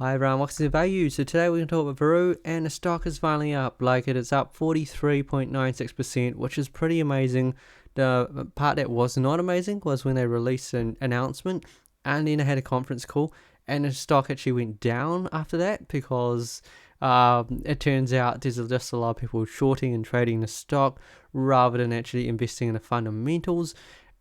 Hi everyone, welcome to Value. So today we're going to talk about Veru, and the stock is finally up. It is up 43.96%, which is pretty amazing. The part that was not amazing was when they released an announcement and then they had a conference call, and the stock actually went down after that because it turns out there's just a lot of people shorting and trading the stock rather than actually investing in the fundamentals.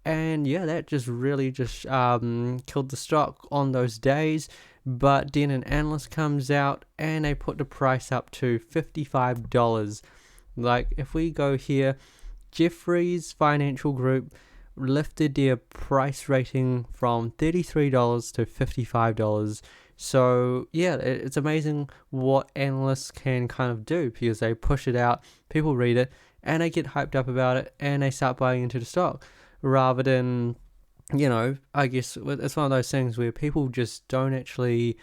And yeah, that just really killed the stock on those days. But then an analyst comes out and they put the price up to $55. If we go here, Jefferies Financial Group lifted their price rating from $33 to $55. So yeah, it's amazing what analysts can kind of do because they push it out, people read it, and they get hyped up about it and they start buying into the stock rather than, I guess it's one of those things where people just don't actually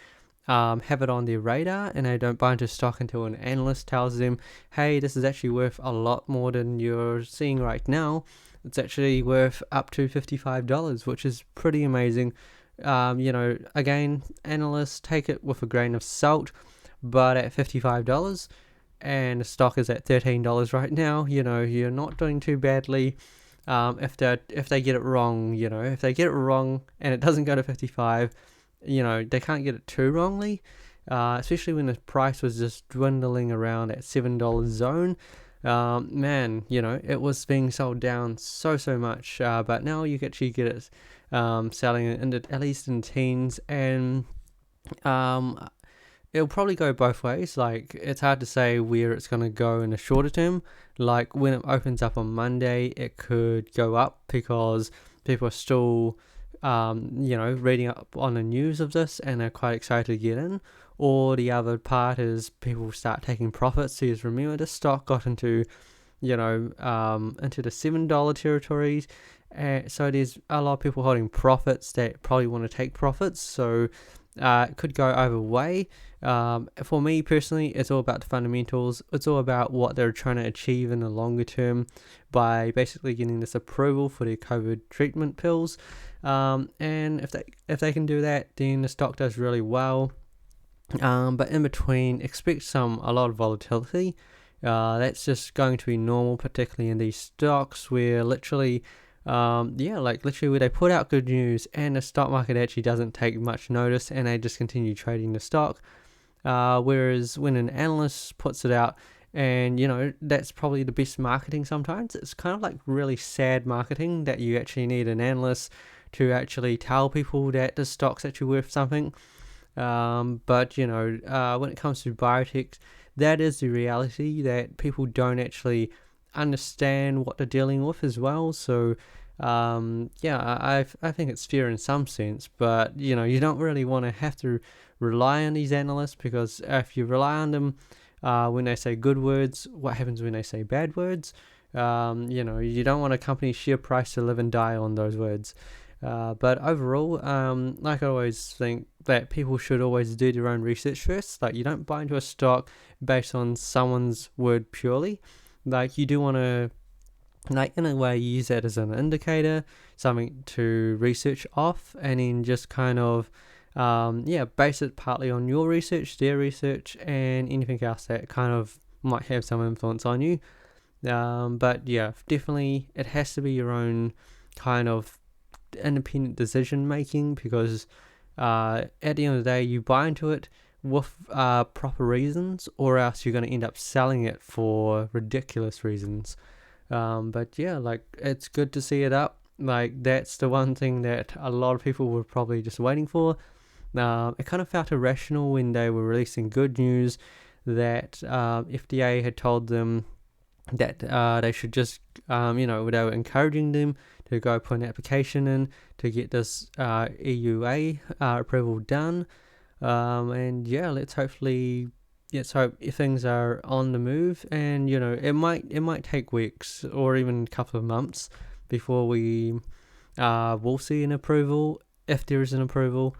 have it on their radar and they don't buy into stock until an analyst tells them, hey, this is actually worth a lot more than you're seeing right now. It's actually worth up to $55, which is pretty amazing. Again, analysts take it with a grain of salt, but at $55 and the stock is at $13 right now, you're not doing too badly. If they get it wrong, if they get it wrong and it doesn't go to 55, they can't get it too wrongly, especially when the price was just dwindling around that $7 zone. It was being sold down so much, but now you can actually get it selling at least in teens, and it'll probably go both ways. It's hard to say where it's going to go in the shorter term. When it opens up on Monday, it could go up because people are still, reading up on the news of this and they're quite excited to get in. Or the other part is people start taking profits. Because remember, the stock got into the $7 territories. So there's a lot of people holding profits that probably want to take profits. So it could go either way. For me personally, it's all about the fundamentals. It's all about what they're trying to achieve in the longer term by basically getting this approval for their COVID treatment pills. And if they can do that, then the stock does really well. But in between, expect a lot of volatility. That's just going to be normal, particularly in these stocks where literally where they put out good news and the stock market actually doesn't take much notice and they just continue trading the stock. Whereas when an analyst puts it out, and that's probably the best marketing sometimes. It's kind of like really sad marketing that you actually need an analyst to actually tell people that the stock's actually worth something. But when it comes to biotech, that is the reality that people don't actually understand what they're dealing with as well. So I think it's fair in some sense, but you don't really want to have to rely on these analysts, because if you rely on them when they say good words, what happens when they say bad words? You don't want a company's share price to live and die on those words. But overall, I always think that people should always do their own research first. You don't buy into a stock based on someone's word purely. You do want to, in a way, use that as an indicator, something to research off, and then just kind of, base it partly on your research, their research, and anything else that kind of might have some influence on you. But yeah, definitely it has to be your own kind of independent decision making, because at the end of the day, you buy into it with proper reasons, or else you're going to end up selling it for ridiculous reasons. But yeah, it's good to see it up. That's the one thing that a lot of people were probably just waiting for. It kind of felt irrational when they were releasing good news that FDA had told them that they should just, they were encouraging them to go put an application in to get this EUA approval done. And yeah, let's hope things are on the move, and it might take weeks or even a couple of months before we will see an approval, if there is an approval.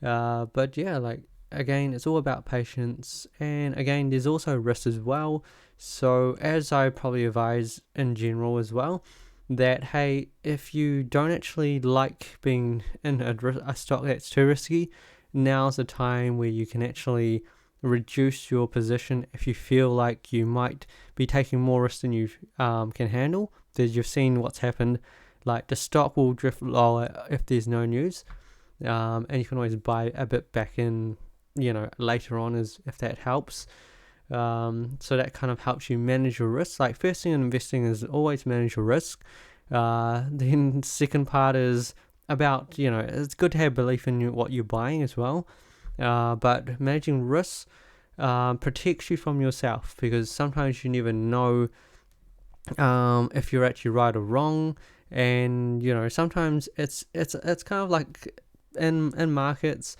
But yeah, again, it's all about patience, and again, there's also risk as well. So as I probably advise in general as well, that hey, if you don't actually like being in a stock that's too risky, now's the time where you can actually reduce your position if you feel like you might be taking more risk than you can handle. Because you've seen what's happened, like the stock will drift lower if there's no news, and you can always buy a bit back in, later on, as if that helps. So that kind of helps you manage your risk. Like, first thing in investing is always manage your risk. Then second part is about, it's good to have belief in what you're buying as well. But managing risks protects you from yourself, because sometimes you never know if you're actually right or wrong. And sometimes it's kind of like in markets,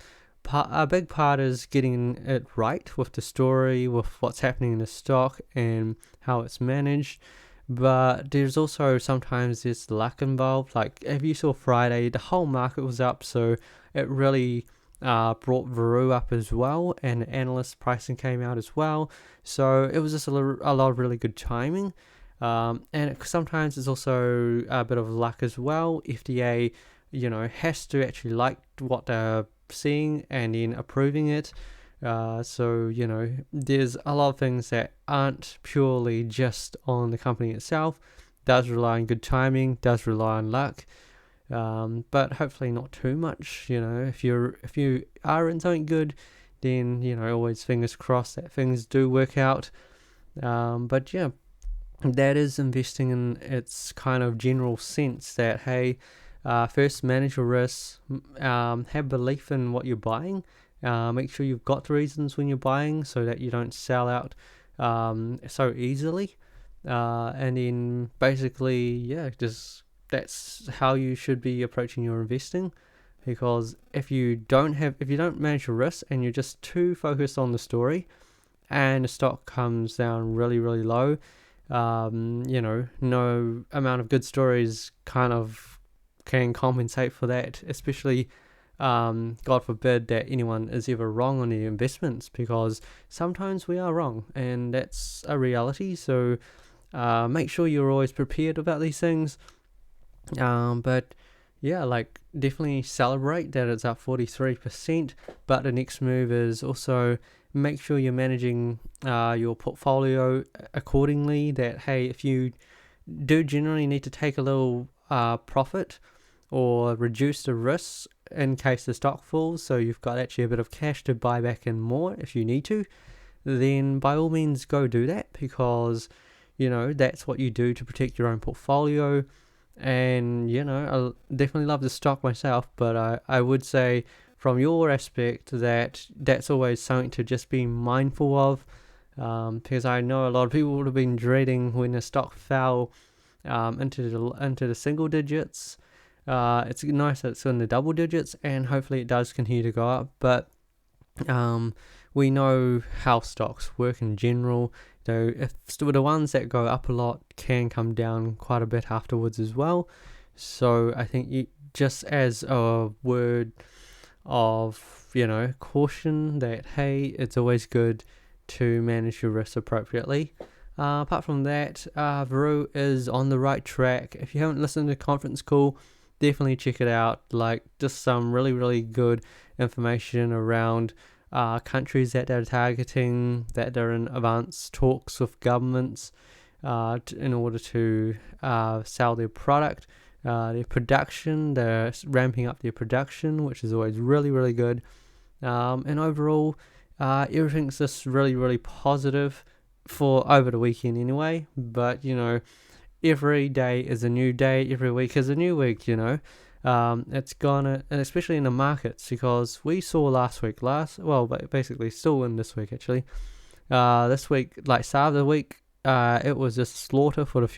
a big part is getting it right with the story, with what's happening in the stock and how it's managed. But there's also sometimes there's luck involved. Like, if you saw Friday, the whole market was up, so it really brought Veru up as well, and analyst pricing came out as well. So it was just a lot of really good timing. And sometimes it's also a bit of luck as well. FDA, has to actually like what they're seeing and then approving it. So there's a lot of things that aren't purely just on the company itself. Does rely on good timing, does rely on luck, but hopefully not too much. If you are in something good, then always fingers crossed that things do work out. But yeah, that is investing in its kind of general sense. That, hey, first manage your risks, have belief in what you're buying. Make sure you've got the reasons when you're buying, so that you don't sell out so easily. And then basically, that's how you should be approaching your investing. Because if you don't manage your risks and you're just too focused on the story, and the stock comes down really, really low, no amount of good stories kind of can compensate for that, especially God forbid that anyone is ever wrong on their investments, because sometimes we are wrong, and that's a reality. So make sure you're always prepared about these things. But yeah, like, definitely celebrate that it's up 43%, but the next move is also make sure you're managing your portfolio accordingly. That, hey, if you do generally need to take a little profit or reduce the risks in case the stock falls, so you've got actually a bit of cash to buy back in more if you need to, then by all means go do that, because that's what you do to protect your own portfolio. And I definitely love the stock myself, but I would say from your aspect that's always something to just be mindful of, because I know a lot of people would have been dreading when the stock fell into the single digits. It's nice that it's in the double digits, and hopefully it does continue to go up. But we know how stocks work in general. So if the ones that go up a lot can come down quite a bit afterwards as well. So I think just as a word of caution, that hey, it's always good to manage your risks appropriately. Apart from that, Veru is on the right track. If you haven't listened to the conference call, definitely check it out. Like, just some really, really good information around countries that they're targeting, that they're in advanced talks with governments in order to sell their product, their production. They're ramping up their production, which is always really, really good. And overall, everything's just really, really positive for over the weekend anyway. But every day is a new day, every week is a new week. It's gonna, and especially in the markets, because we saw basically still in this week actually. This week, like start of the week, it was just slaughter for the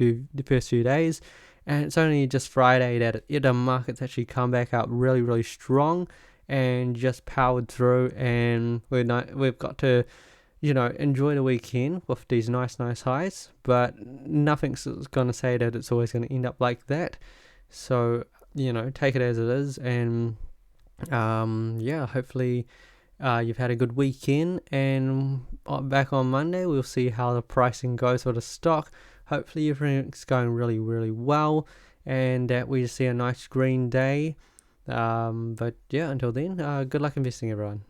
first few days, and it's only just Friday that the markets actually come back up really, really strong and just powered through, and we've got to enjoy the weekend with these nice highs, but nothing's going to say that it's always going to end up like that. So take it as it is, and hopefully you've had a good weekend, and back on Monday we'll see how the pricing goes for the stock. Hopefully everything's going really, really well, and that we just see a nice green day. But yeah, until then, good luck investing, everyone.